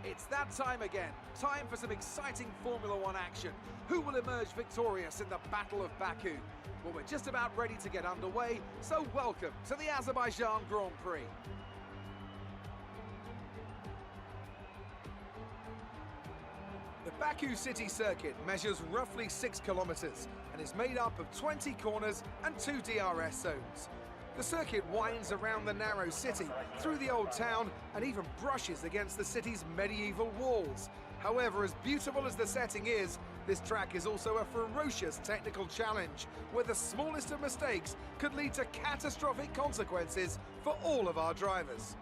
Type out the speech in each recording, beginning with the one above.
It's that time again. Time for some exciting Formula One action. Who will emerge victorious in the Battle of Baku? Well, we're just about ready to get underway, so welcome to the Azerbaijan Grand Prix. The Baku city circuit measures roughly 6 kilometers and is made up of 20 corners and 2 DRS zones. The circuit winds around the narrow city, through the old town, and even brushes against the city's medieval walls. However, as beautiful as the setting is, this track is also a ferocious technical challenge, where the smallest of mistakes could lead to catastrophic consequences for all of our drivers.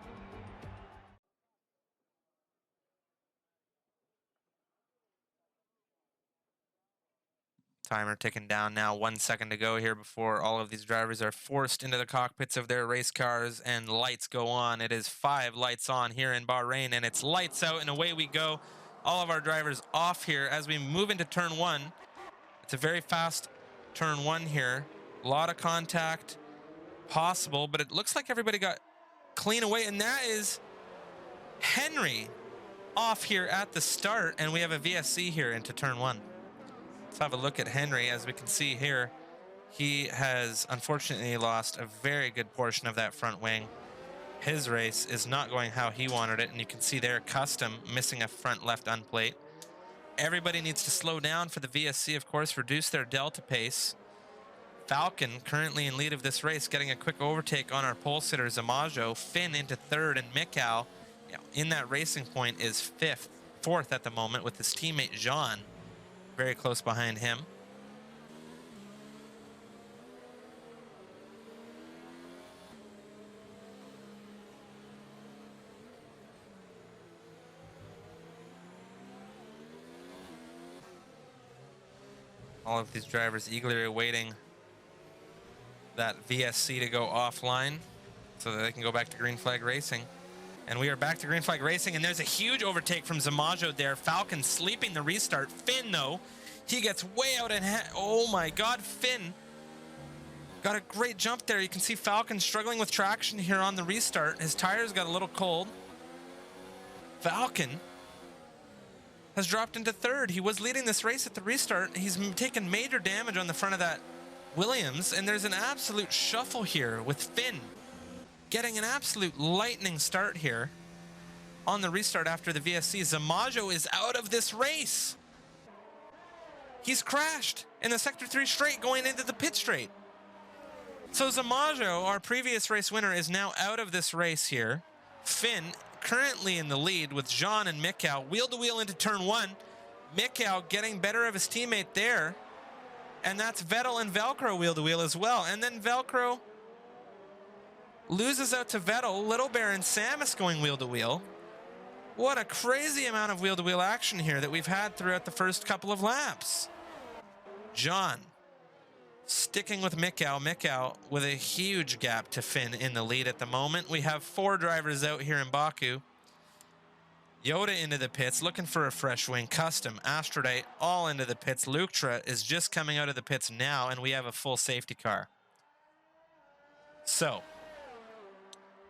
Timer ticking down now, 1 second to go here before all of these drivers are forced into the cockpits of their race cars and lights go on. It is 5 lights on here in Bahrain, and it's lights out and away we go. All of our drivers off here as we move into turn 1. It's a very fast turn 1 here. A lot of contact possible, but it looks like everybody got clean away, and that is Henry off here at the start, and we have a VSC here into turn 1. Let's have a look at Henry. As we can see here, he has unfortunately lost a very good portion of that front wing. His race is not going how he wanted it, and you can see there Custom missing a front left unplate. Everybody needs to slow down for the VSC, of course, reduce their delta pace. Falcon currently in lead of this race, getting a quick overtake on our pole sitter Zamajo. Finn into third, and Mikau in that racing point is fourth at the moment, with his teammate Jean very close behind him. All of these drivers eagerly awaiting that VSC to go offline so that they can go back to green flag racing. And we are back to green flag racing, and there's a huge overtake from Zamajo there. Falcon sleeping the restart. Finn, though, he gets way out ahead. Oh my God, Finn got a great jump there. You can see Falcon struggling with traction here on the restart. His tires got a little cold. Falcon has dropped into third. He was leading this race at the restart. He's taken major damage on the front of that Williams, and there's an absolute shuffle here with Finn getting an absolute lightning start here on the restart after the VSC. Zamajo is out of this race. He's crashed in the Sector 3 straight going into the pit straight. So Zamajo, our previous race winner, is now out of this race here. Finn currently in the lead with Jean and Mikau wheel to wheel into turn 1. Mikau getting better of his teammate there. And that's Vettel and Velcro wheel to wheel as well. And then Velcro loses out to Vettel. Little Bear and Samus going wheel to wheel. What a crazy amount of wheel to wheel action here that we've had throughout the first couple of laps. John sticking with Mikau. Mikau with a huge gap to Finn in the lead at the moment. We have 4 drivers out here in Baku. Yoda into the pits, looking for a fresh wing. Custom, Astrodite, all into the pits. Luktra is just coming out of the pits now, and we have a full safety car. So,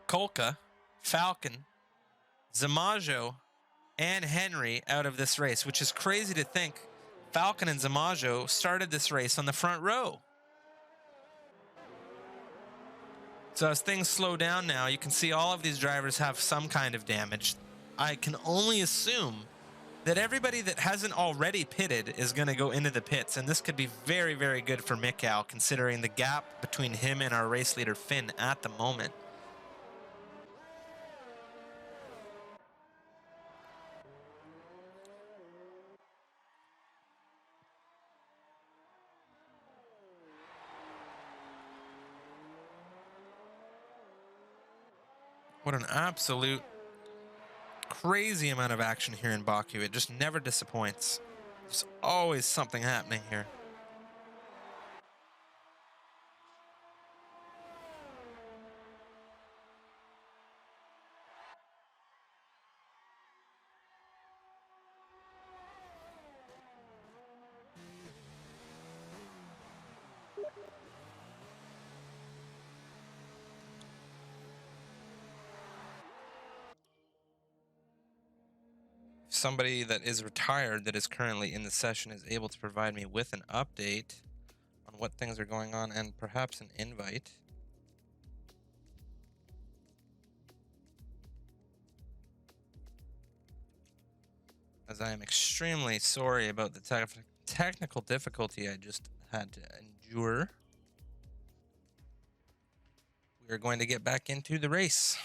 Kolka, Falcon, Zamajo, and Henry out of this race, which is crazy to think Falcon and Zamajo started this race on the front row. So as things slow down now, you can see all of these drivers have some kind of damage. I can only assume that everybody that hasn't already pitted is going to go into the pits, and this could be very, very good for Mikau, considering the gap between him and our race leader Finn at the moment. What an absolute crazy amount of action here in Baku. It just never disappoints. There's always something happening here. somebody that is retired that is currently in the session is able to provide me with an update on what things are going on and perhaps an invite. As I am extremely sorry about the technical difficulty I just had to endure. We are going to get back into the race.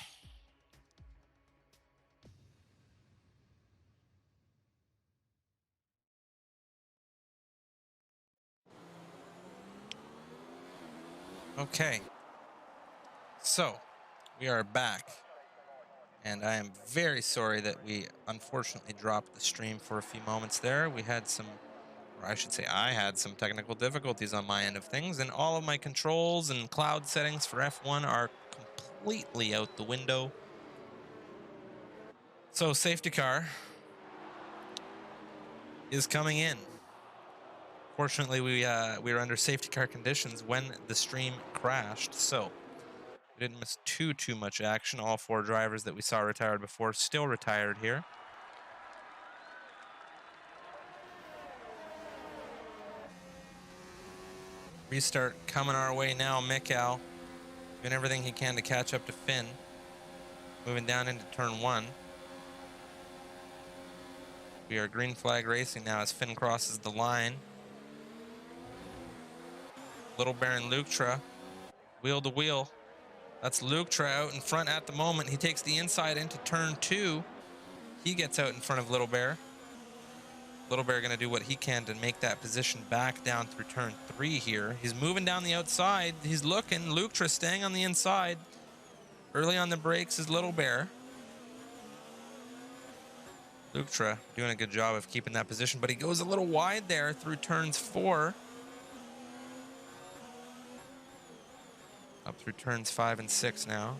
Okay, so we are back, and I am very sorry that we unfortunately dropped the stream for a few moments there. We had some, or I should say I had some technical difficulties on my end of things, and all of my controls and cloud settings for F1 are completely out the window. So safety car is coming in. Fortunately, we were under safety car conditions when the stream crashed, so we didn't miss too much action. All 4 drivers that we saw retired before still retired here. Restart coming our way now. Mikkel doing everything he can to catch up to Finn. Moving down into turn 1. We are green flag racing now as Finn crosses the line. Little Baron Luktra, wheel to wheel. That's Luktra out in front at the moment. He takes the inside into turn 2. He gets out in front of Little Bear. Little Bear going to do what he can to make that position back down through turn 3 here. He's moving down the outside. He's looking. Luktra staying on the inside. Early on the brakes is Little Bear. Luktra doing a good job of keeping that position, but he goes a little wide there through turns 4. Up through turns 5 and 6 now.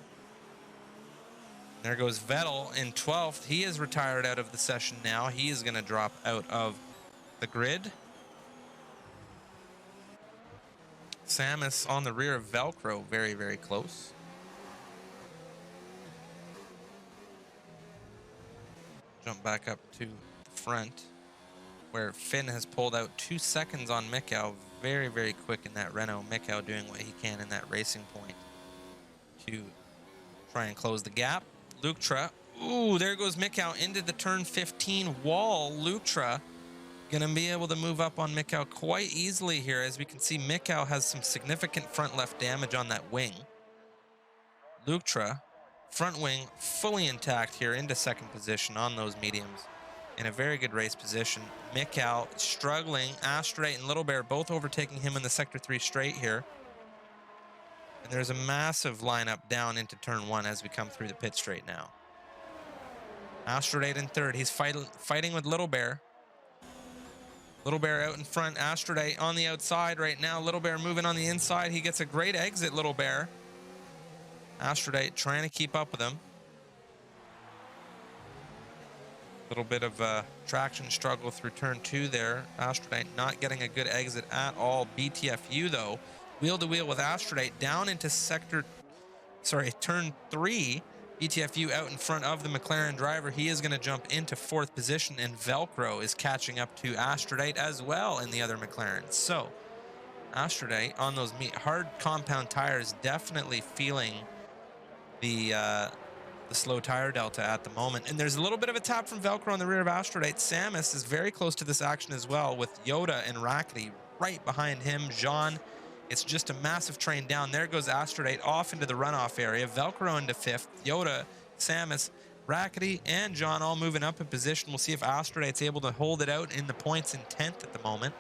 There goes Vettel in 12th. He is retired out of the session now. He is going to drop out of the grid. Samus on the rear of Velcro, very, very close. Jump back up to the front, where Finn has pulled out 2 seconds on Mikkel. Very, very quick in that Renault. Mikkel doing what he can in that racing point to try and close the gap. Luktra, ooh, there goes Mikkel into the turn 15 wall. Luktra gonna be able to move up on Mikkel quite easily here. As we can see, Mikkel has some significant front left damage on that wing. Luktra, front wing fully intact here into second position on those mediums. In a very good race position. Mikkel struggling. Astrate and Little Bear both overtaking him in the sector 3 straight here. And there's a massive lineup down into turn 1 as we come through the pit straight now. Astrate in third. He's fighting with Little Bear. Little Bear out in front. Astrate on the outside right now. Little Bear moving on the inside. He gets a great exit, Little Bear. Astrate trying to keep up with him. Little bit of traction struggle through turn 2 there. Astrate not getting a good exit at all. BTFU though, wheel to wheel with Astrate down into turn 3. BTFU out in front of the McLaren driver. He is going to jump into 4th position, and Velcro is catching up to Astrate as well in the other McLaren. So Astrate on those hard compound tires, definitely feeling the slow tire delta at the moment. And there's a little bit of a tap from Velcro on the rear of Astrate. Samus is very close to this action as well, with Yoda and Rackety right behind him. Jean, it's just a massive train down. There goes Astrate off into the runoff area. Velcro into 5th. Yoda, Samus, Rackety, and Jean all moving up in position. We'll see if Astrate's able to hold it out in the points in 10th at the moment.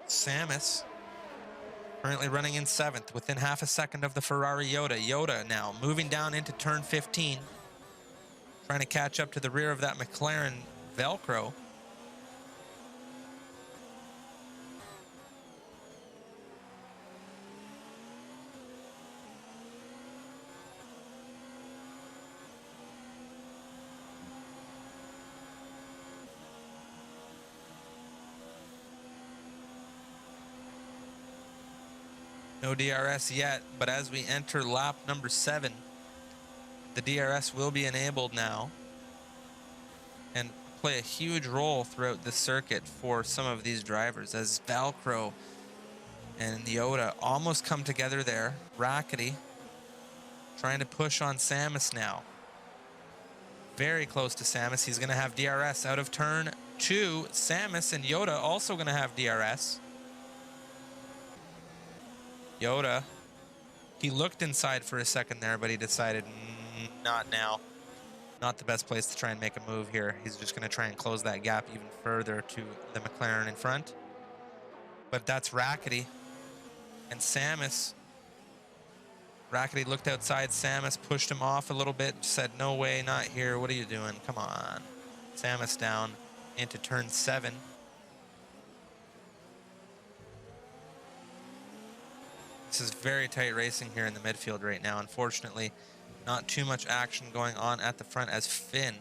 Samus currently running in 7th, within half a second of the Ferrari Yoda. Yoda now moving down into turn 15, trying to catch up to the rear of that McLaren Velcro. No DRS yet, but as we enter lap number 7, the DRS will be enabled now. and play a huge role throughout the circuit for some of these drivers, as Velcro and Yoda almost come together there. Rackety trying to push on Samus now. Very close to Samus. He's going to have DRS out of turn 2. Samus and Yoda also going to have DRS. Yoda, he looked inside for a second there, but he decided not now. Not the best place to try and make a move here. He's just going to try and close that gap even further to the McLaren in front. But that's Rackety and Samus. Rackety looked outside. Samus pushed him off a little bit, said, no way, not here. What are you doing? Come on. Samus down into turn 7. This is very tight racing here in the midfield right now. Unfortunately, not too much action going on at the front, as Finn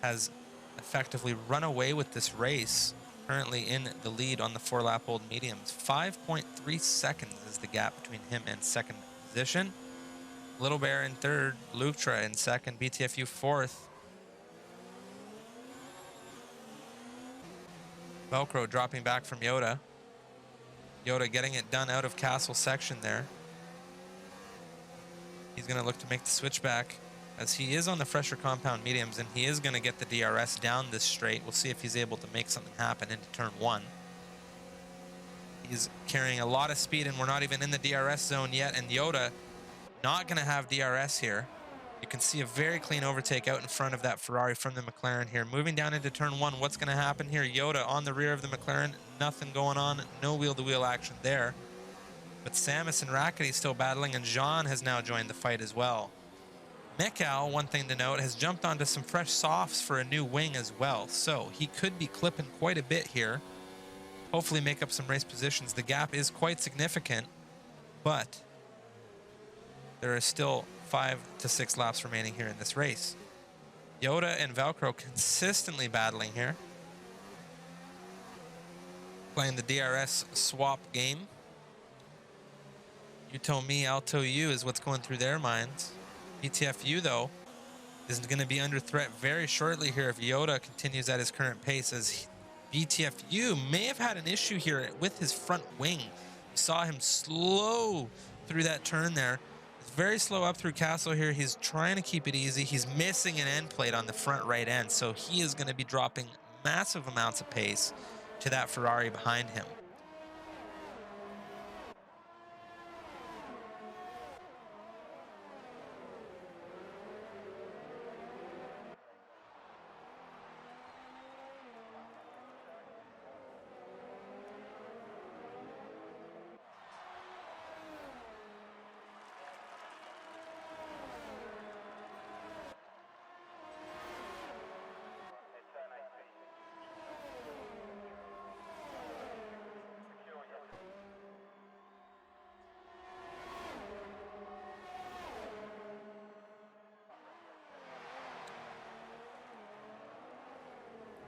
has effectively run away with this race, currently in the lead on the 4-lap-old mediums. 5.3 seconds is the gap between him and second position. Little Bear in third, Lutra in second, BTFU fourth. Velcro dropping back from Yoda. Yoda getting it done out of Castle section there. He's going to look to make the switchback, as he is on the fresher compound mediums, and he is going to get the DRS down this straight. We'll see if he's able to make something happen into turn 1. He's carrying a lot of speed, and we're not even in the DRS zone yet, and Yoda not going to have DRS here. You can see a very clean overtake out in front of that Ferrari from the McLaren here. Moving down into turn 1, what's going to happen here? Yoda on the rear of the McLaren, nothing going on, no wheel-to-wheel action there. But Samus and Rackety still battling, and Jean has now joined the fight as well. Mikal, one thing to note, has jumped onto some fresh softs for a new wing as well, so he could be clipping quite a bit here. Hopefully make up some race positions. The gap is quite significant, but there are still 5 to 6 laps remaining here in this race. Yoda and Velcro consistently battling here, playing the DRS swap game. You tell me, I'll tell you is what's going through their minds. BTFU, though, is going to be under threat very shortly here if Yoda continues at his current pace, as BTFU may have had an issue here with his front wing. You saw him slow through that turn there. He's very slow up through Castle here. He's trying to keep it easy. He's missing an end plate on the front right end, so he is going to be dropping massive amounts of pace to that Ferrari behind him.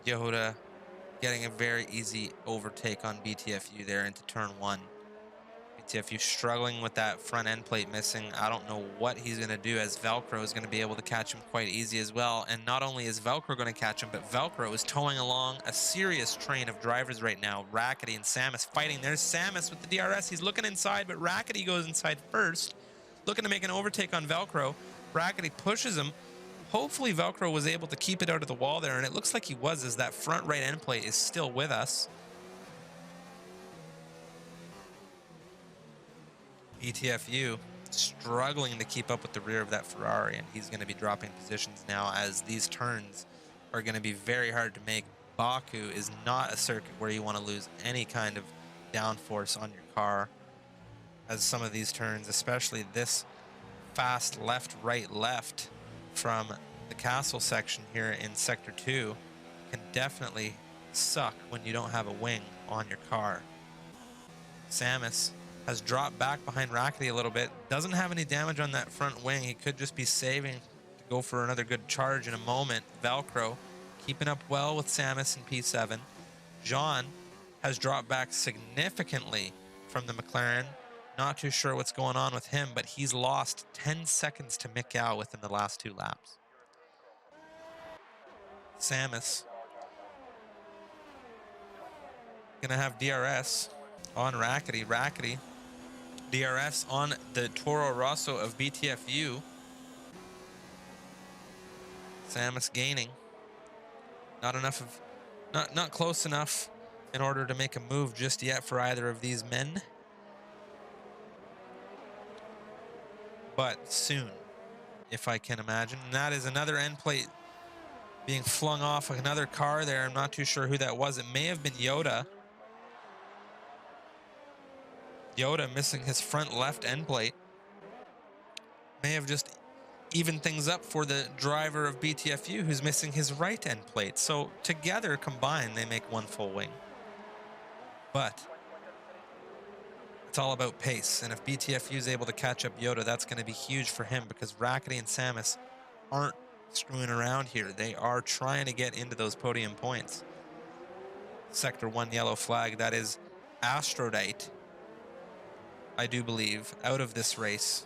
Yoda getting a very easy overtake on BTFU there into turn 1. BTFU struggling with that front end plate missing. I don't know what he's going to do, as Velcro is going to be able to catch him quite easy as well. And not only is Velcro going to catch him, but Velcro is towing along a serious train of drivers right now. Rackety and Samus fighting. There's Samus with the DRS. He's looking inside, but Rackety goes inside first, looking to make an overtake on Velcro. Rackety pushes him. Hopefully Velcro was able to keep it out of the wall there, and it looks like he was, as that front right end plate is still with us. BTFU struggling to keep up with the rear of that Ferrari, and he's going to be dropping positions now, as these turns are going to be very hard to make. Baku is not a circuit where you want to lose any kind of downforce on your car, as some of these turns, especially this fast left, right, left from the Castle section here in Sector 2, can definitely suck when you don't have a wing on your car. Samus has dropped back behind Rackety a little bit. Doesn't have any damage on that front wing. He could just be saving to go for another good charge in a moment. Velcro keeping up well with Samus in P7. Jean has dropped back significantly from the McLaren. Not too sure what's going on with him, but he's lost 10 seconds to Mikal within the last 2 laps. Samus. Gonna have DRS on Rackety. Rackety. DRS on the Toro Rosso of BTFU. Samus gaining. Not close enough in order to make a move just yet for either of these men. But soon, if I can imagine. And that is another end plate being flung off another car there. I'm not too sure who that was. It may have been Yoda. Yoda missing his front left end plate. May have just evened things up for the driver of BTFU who's missing his right end plate. So together, combined, they make one full wing. But it's all about pace. And if BTFU is able to catch up Yoda, that's going to be huge for him because Rackety and Samus aren't screwing around here. They are trying to get into those podium points. Sector 1 yellow flag. That is Astrodite, I do believe, out of this race.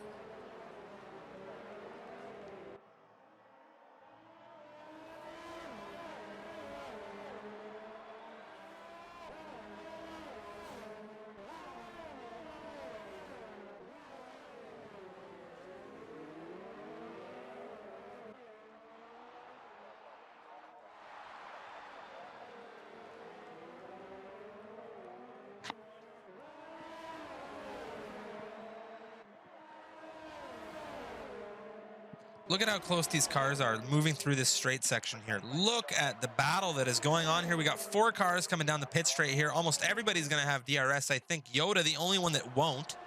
Look at how close these cars are moving through this straight section here. Look at the battle that is going on here. We got 4 cars coming down the pit straight here. Almost everybody's going to have DRS. I think Yoda, the only one that won't.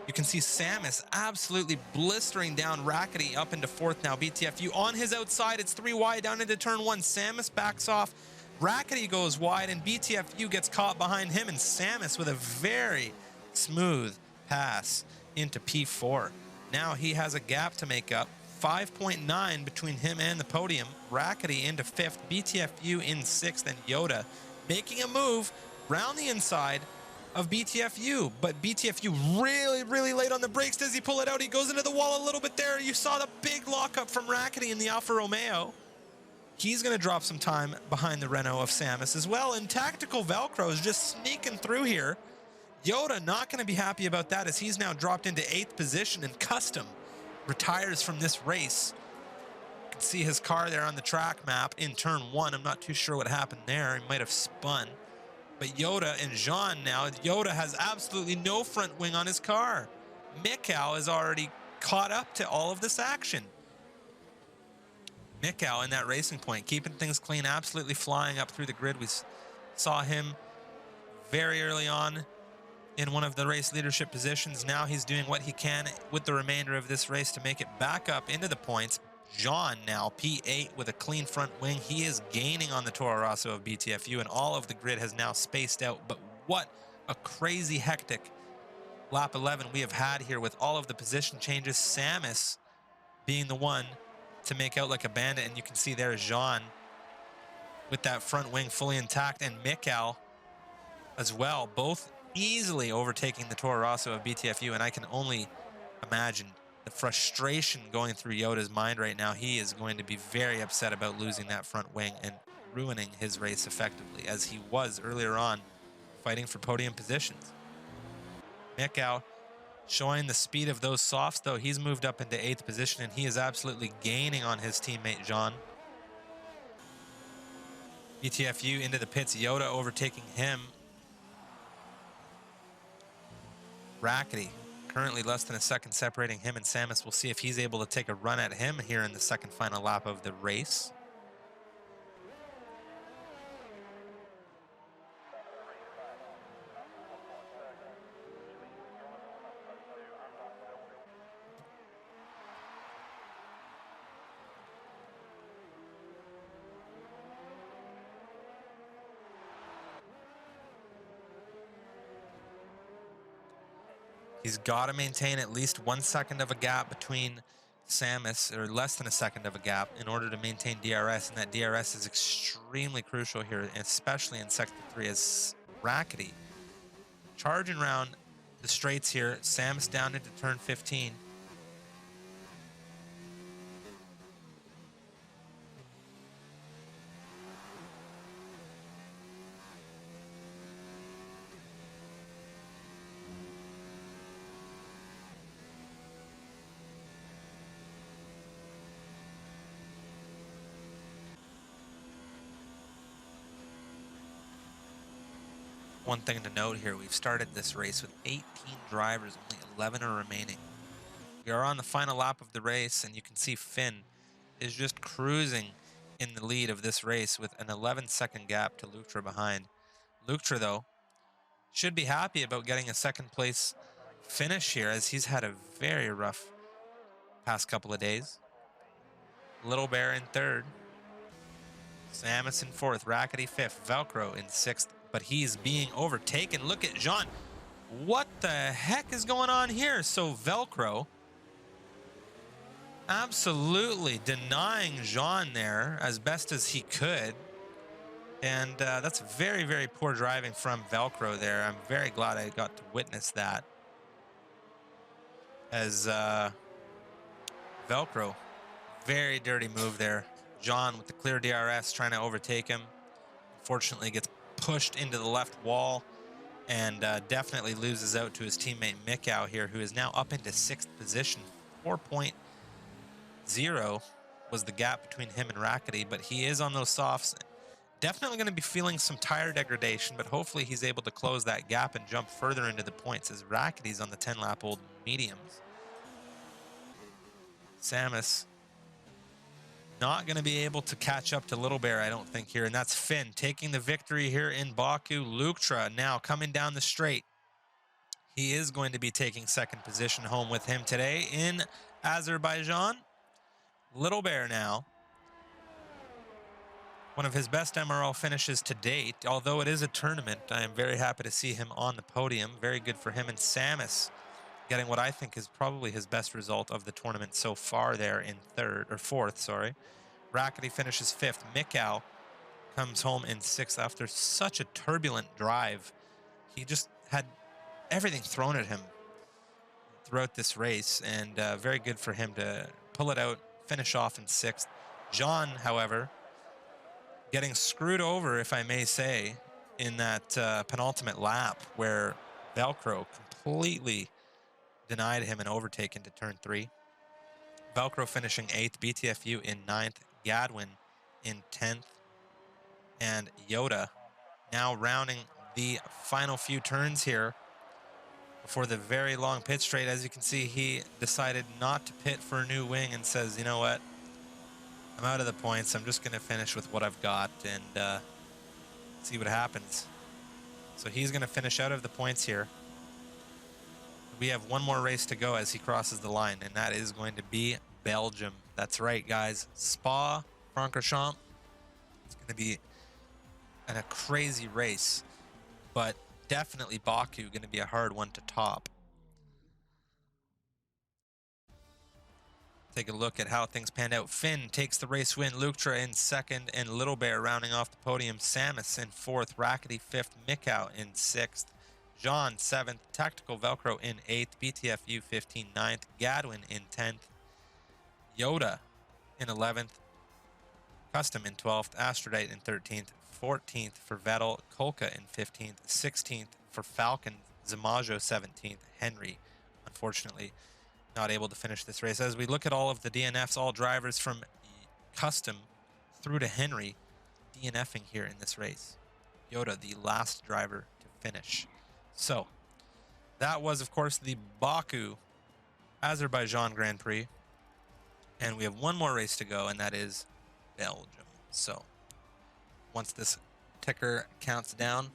You can see Samus absolutely blistering down Rackety up into 4th now. BTFU on his outside. It's 3 wide down into turn 1. Samus backs off. Rackety goes wide, and BTFU gets caught behind him, and Samus with a very smooth pass into P4. Now he has a gap to make up. 5.9 between him and the podium. Rackety into 5th, BTFU in 6th, and Yoda making a move round the inside of BTFU. But BTFU really late on the brakes. Does he pull it out? He goes into the wall a little bit there. You saw the big lockup from Rackety in the Alfa Romeo. He's going to drop some time behind the Renault of Samus as well. And Tactical Velcro is just sneaking through here. Yoda not going to be happy about that as he's now dropped into 8th position, and Custom retires from this race. You can see his car there on the track map in turn 1. I'm not too sure what happened there. He might have spun. But Yoda and Jean now. Yoda has absolutely no front wing on his car. Mikau is already caught up to all of this action. Mikau in that racing point, keeping things clean, absolutely flying up through the grid. We saw him very early on in one of the race leadership positions. Now he's doing what he can with the remainder of this race to make it back up into the points. Jean now P8 with a clean front wing. He is gaining on the Toro Rosso of BTFU, and all of the grid has now spaced out. But what a crazy hectic lap 11 we have had here with all of the position changes. Samus being the one to make out like a bandit, and you can see there Jean with that front wing fully intact, and Mikau as well, both easily overtaking the Toro Rosso of BTFU. And I can only imagine the frustration going through Yoda's mind right now. He is going to be very upset about losing that front wing and ruining his race effectively, as he was earlier on fighting for podium positions. Mikau showing the speed of those softs, though. He's moved up into 8th position, and he is absolutely gaining on his teammate Jean. BTFU into the pits, Yoda overtaking him. Rackety currently less than a second separating him and Samus. We'll see if he's able to take a run at him here in the second final lap of the race. He's got to maintain at least 1 second of a gap between Samus, or less than a second of a gap, in order to maintain DRS, and that DRS is extremely crucial here, especially in Sector 3, as Rackety charging around the straights here. Samus down into turn 15. One thing to note here, we've started this race with 18 drivers, only 11 are remaining. We are on the final lap of the race, and you can see Finn is just cruising in the lead of this race with an 11-second gap to Lutra behind. Lutra, though, should be happy about getting a second place finish here, as he's had a very rough past couple of days. Little Bear in third. Samus in fourth. Rackety fifth. Velcro in sixth. But he's being overtaken. Look at Jean. What the heck is going on here? So Velcro absolutely denying Jean there as best as he could. And that's very, very poor driving from Velcro there. I'm very glad I got to witness that. As Velcro, very dirty move there. Jean with the clear DRS trying to overtake him. Unfortunately gets pushed into the left wall and definitely loses out to his teammate Mikau here, who is now up into sixth position. 4.0 was the gap between him and Rackety, but he is on those softs. Definitely going to be feeling some tire degradation, but hopefully he's able to close that gap and jump further into the points, as Rackety's on the 10-lap-old mediums. Samus not going to be able to catch up to Little Bear, I don't think, here. And that's Finn taking the victory here in Baku. Lutra now coming down the straight. He is going to be taking second position home with him today in Azerbaijan. Little Bear now, one of his best MRL finishes to date. Although it is a tournament, I am very happy to see him on the podium. Very good for him. And Samus getting what I think is probably his best result of the tournament so far there in fourth, sorry. Rackety finishes fifth. Mikau comes home in sixth after such a turbulent drive. He just had everything thrown at him throughout this race, and very good for him to pull it out, finish off in sixth. Jean, however, getting screwed over, if I may say, in that penultimate lap where Velcro completely denied him an overtake into turn 3. Velcro finishing 8th, BTFU in 9th, Gadwin in 10th, and Yoda now rounding the final few turns here before the very long pit straight. As you can see, he decided not to pit for a new wing and says, you know what, I'm out of the points. I'm just going to finish with what I've got and see what happens. So he's going to finish out of the points here. We have one more race to go as he crosses the line, and that is going to be Belgium. That's right, guys. Spa-Francorchamps. It's going to be a crazy race, but definitely Baku going to be a hard one to top. Take a look at how things panned out. Finn takes the race win. Lutra in second, and Little Bear rounding off the podium. Samus in fourth. Rackety fifth. Mikau in sixth. Jean 7th, Tactical Velcro in 8th, BTFU 15 9th, Gadwin in 10th, Yoda in 11th, Custom in 12th, Astrodite in 13th, 14th for Vettel, Kolka in 15th, 16th for Falcon, Zamajo 17th, Henry, unfortunately, not able to finish this race. As we look at all of the DNFs, all drivers from Custom through to Henry DNFing here in this race. Yoda, the last driver to finish. So, that was, of course, the Baku Azerbaijan Grand Prix. And we have one more race to go, and that is Belgium. So, once this ticker counts down,